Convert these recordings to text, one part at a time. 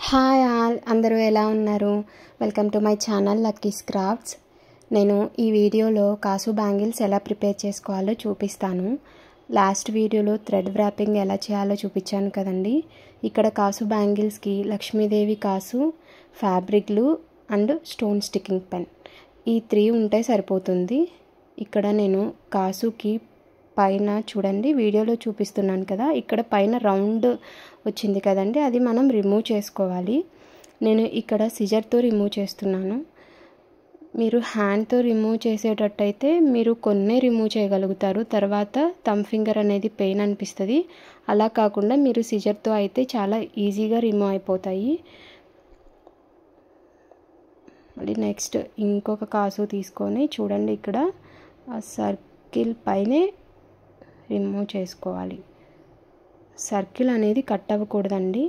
Hi all, అందరూ ఎలా ఉన్నారు? Welcome to my channel Lucky's crafts. నేను ఈ వీడియోలో కాసు బ్యాంగిల్స్ ఎలా ప్రిపేర్ చేసుకోవాలో చూపిస్తాను. లాస్ట్ వీడియోలో థ్రెడ్ వ్రాపింగ్ ఎలా చేయాలో చూపించాను కదండి. ఇక్కడ కాసు బ్యాంగిల్స్కి లక్ష్మీదేవి కాసు, fabric glue and stone sticking pen ఈ 3 ఉంటే సరిపోతుంది. ఇక్కడ నేను కాసుకి పైన చూడండి, వీడియోలో చూపిస్తున్నాను కదా, ఇక్కడ పైన రౌండ్ వచ్చింది కదండి, అది మనం రిమూవ్ చేసుకోవాలి. నేను ఇక్కడ సిజర్తో రిమూవ్ చేస్తున్నాను. మీరు హ్యాండ్తో రిమూవ్ చేసేటట్టయితే మీరు కొన్నే రిమూవ్ చేయగలుగుతారు, తర్వాత థంబ్ ఫింగర్ అనేది పెయిన్ అనిపిస్తుంది. అలా కాకుండా మీరు సిజర్తో అయితే చాలా ఈజీగా రిమూవ్ అయిపోతాయి. మళ్ళీ నెక్స్ట్ ఇంకొక కాసు తీసుకొని చూడండి, ఇక్కడ ఆ సర్కిల్ పైనే రిమూవ్ చేసుకోవాలి. సర్కిల్ అనేది కట్ అవ్వకూడదండి.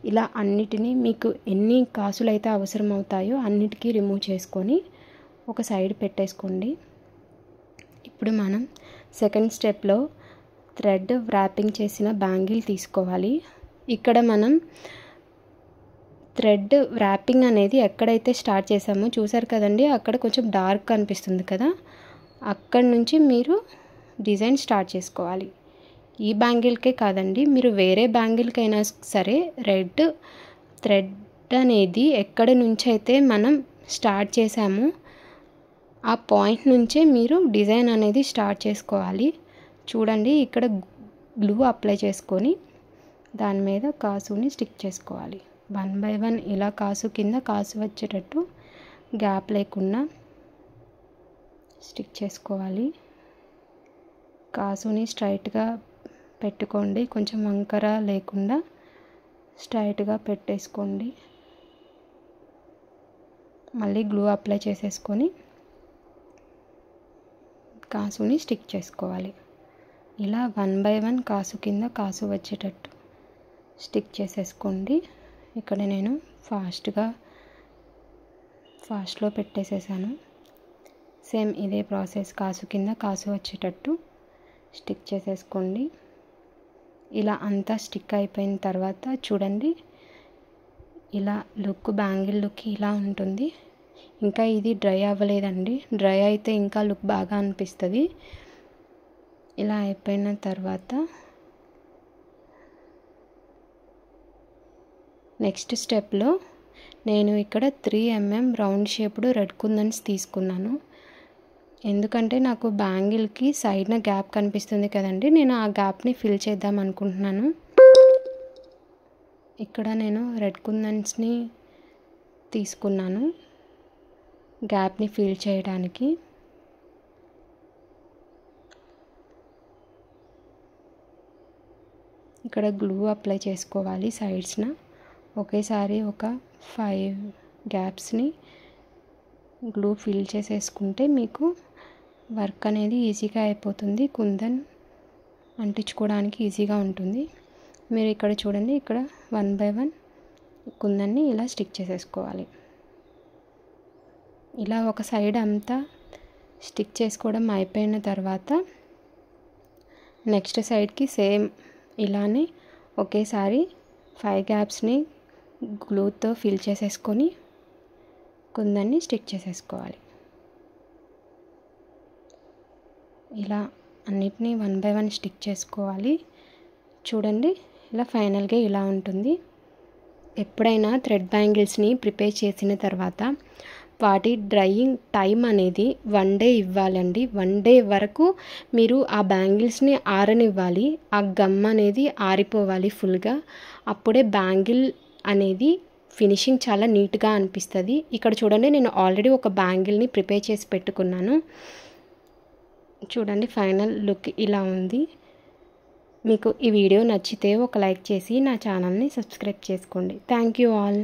ఇలా అన్నిటినీ మీకు ఎన్ని కాసులు అయితే అవసరం అవుతాయో అన్నిటికీ రిమూవ్ చేసుకొని ఒక సైడ్ పెట్టేసుకోండి. ఇప్పుడు మనం సెకండ్ స్టెప్లో థ్రెడ్ వ్రాపింగ్ చేసిన బ్యాంగిల్ తీసుకోవాలి. ఇక్కడ మనం థ్రెడ్ వ్రాపింగ్ అనేది ఎక్కడైతే స్టార్ట్ చేసామో చూసారు కదండి, అక్కడ కొంచెం డార్క్ అనిపిస్తుంది కదా, అక్కడి నుంచి మీరు డిజైన్ స్టార్ట్ చేసుకోవాలి. ఈ బ్యాంగిల్కే కాదండి, మీరు వేరే బ్యాంగిల్కైనా సరే రెడ్ థ్రెడ్ అనేది ఎక్కడి నుంచి అయితే మనం స్టార్ట్ చేసామో ఆ పాయింట్ నుంచే మీరు డిజైన్ అనేది స్టార్ట్ చేసుకోవాలి. చూడండి, ఇక్కడ గ్లూ అప్లై చేసుకొని దాని మీద కాసుని స్టిక్ చేసుకోవాలి. 1 by 1 ఇలా కాసు కింద కాసు వచ్చేటట్టు గ్యాప్ లేకుండా స్టిక్ చేసుకోవాలి. కాసుని స్ట్రైట్గా పెట్టుకోండి, కొంచెం వంకర లేకుండా స్ట్రైట్గా పెట్టేసుకోండి. మళ్ళీ గ్లూ అప్లై చేసేసుకొని కాసుని స్టిక్ చేసుకోవాలి. ఇలా 1 by 1 కాసు కింద కాసు వచ్చేటట్టు స్టిక్ చేసేసుకోండి. ఇక్కడ నేను ఫాస్ట్లో పెట్టేసేసాను. సేమ్ ఇదే ప్రాసెస్, కాసు కింద కాసు వచ్చేటట్టు స్టిక్ చేసేసుకోండి. ఇలా అంతా స్టిక్ అయిపోయిన తర్వాత చూడండి, ఇలా బ్యాంగిల్ లుక్ ఇలా ఉంటుంది. ఇంకా ఇది డ్రై అవ్వలేదండి, డ్రై అయితే ఇంకా లుక్ బాగా అనిపిస్తుంది. ఇలా అయిపోయిన తర్వాత నెక్స్ట్ స్టెప్లో నేను ఇక్కడ 3 mm రౌండ్ షేప్డ్ రెడ్ కుందన్స్ తీసుకున్నాను. ఎందుకంటే నాకు బ్యాంగిల్కి సైడ్న గ్యాప్ కనిపిస్తుంది కదండి, నేను ఆ గ్యాప్ని ఫిల్ చేద్దాం అనుకుంటున్నాను. ఇక్కడ నేను రెడ్ కుందన్స్ని తీసుకున్నాను గ్యాప్ని ఫిల్ చేయడానికి. ఇక్కడ గ్లూ అప్లై చేసుకోవాలి సైడ్స్న. ఒకేసారి ఒక 5 గ్యాప్స్ని గ్లూ ఫిల్ చేసేసుకుంటే మీకు వర్క్ అనేది ఈజీగా అయిపోతుంది, కుందన్ అంటించుకోవడానికి ఈజీగా ఉంటుంది. మీరు ఇక్కడ చూడండి, ఇక్కడ 1 by 1 కుందన్ని ఇలా స్టిక్ చేసేసుకోవాలి. ఇలా ఒక సైడ్ అంతా స్టిక్ చేసుకోవడం అయిపోయిన తర్వాత నెక్స్ట్ సైడ్కి సేమ్ ఇలానే ఒకేసారి 5 గ్యాప్స్ని గ్లూతో ఫిల్ చేసేసుకొని కుందన్ని స్టిక్ చేసేసుకోవాలి. ఇలా అన్నిటినీ 1 by 1 స్టిక్ చేసుకోవాలి. చూడండి, ఇలా ఫైనల్గా ఇలా ఉంటుంది. ఎప్పుడైనా థ్రెడ్ బ్యాంగిల్స్ని ప్రిపేర్ చేసిన తర్వాత వాటి డ్రైయింగ్ టైం అనేది 1 day ఇవ్వాలండి. 1 day వరకు మీరు ఆ బ్యాంగిల్స్ని ఆరనివ్వాలి. ఆ గమ్ అనేది ఆరిపోవాలి ఫుల్గా, అప్పుడే బ్యాంగిల్ అనేది ఫినిషింగ్ చాలా నీట్గా అనిపిస్తుంది. ఇక్కడ చూడండి, నేను ఆల్రెడీ ఒక బ్యాంగిల్ని ప్రిపేర్ చేసి పెట్టుకున్నాను. చూడండి, ఫైనల్ లుక్ ఇలా ఉంది. మీకు ఈ వీడియో నచ్చితే ఒక లైక్ చేసి నా ఛానల్ని సబ్స్క్రైబ్ చేసుకోండి. Thank you all.